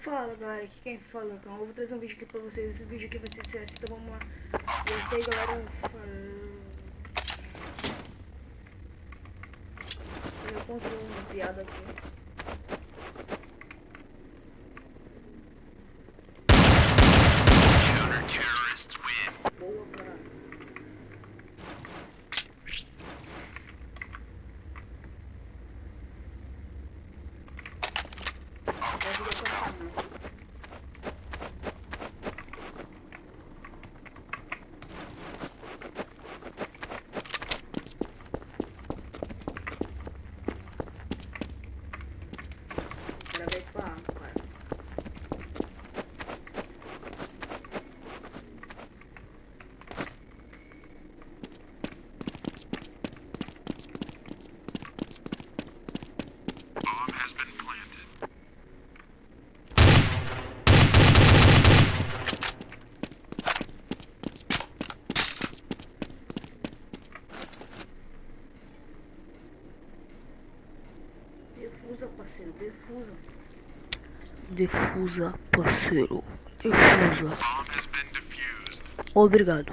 Fala galera, aqui quem fala, então eu vou trazer um vídeo aqui pra vocês. Esse vídeo aqui vai ser de CS, então vamos lá. E é isso aí galera, eu encontrei uma piada aqui. Boa, cara. Vou ajudar passar, mano. Agora vai pra água, cara. Defusa, parceiro, defusa. Defusa, parceiro. Defusa. Obrigado.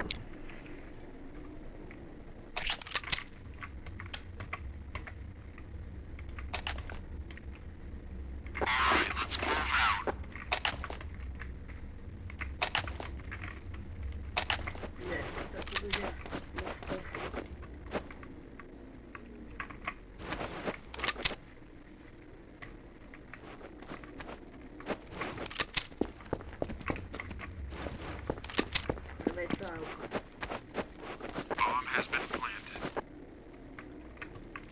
Tá tudo já nos cofres. Vai pra água, cara.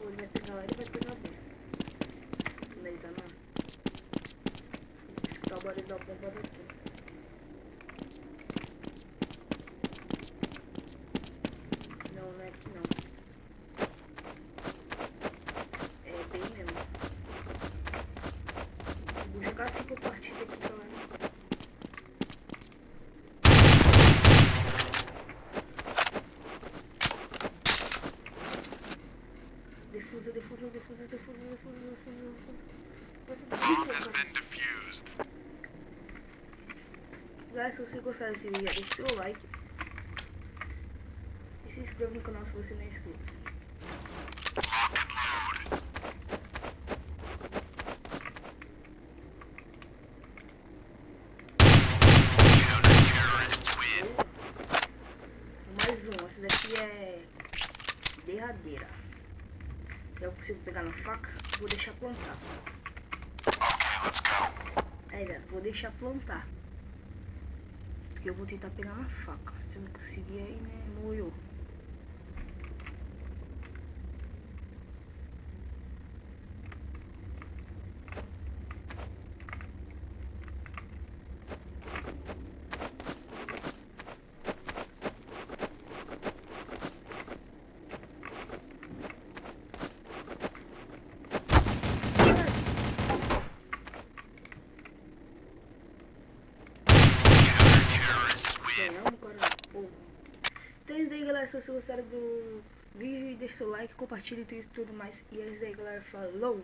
Ou ele vai pegar lá, ele vai pegar B. Não ele tá não. Vou escutar o barulho da bomba daqui. Não, não é aqui não. É bem mesmo. Vou jogar 5 partidas aqui, galera. Defusa, defusa, defusa, defusa, defusa, defusa, defusa. Galera, se você gostar desse vídeo, deixe seu like. E se inscreva no canal se você não é inscrito. Mais um, essa daqui é derradeira. Eu consigo pegar na faca, vou deixar plantar. Aí, velho, vou deixar plantar. Porque eu vou tentar pegar na faca. Se eu não conseguir aí, né, moiou. Ganhamos, cara. Pô. Então é isso aí, galera. Se vocês gostaram do vídeo, deixe seu like, compartilhe tudo mais. E é isso aí, galera. Falou!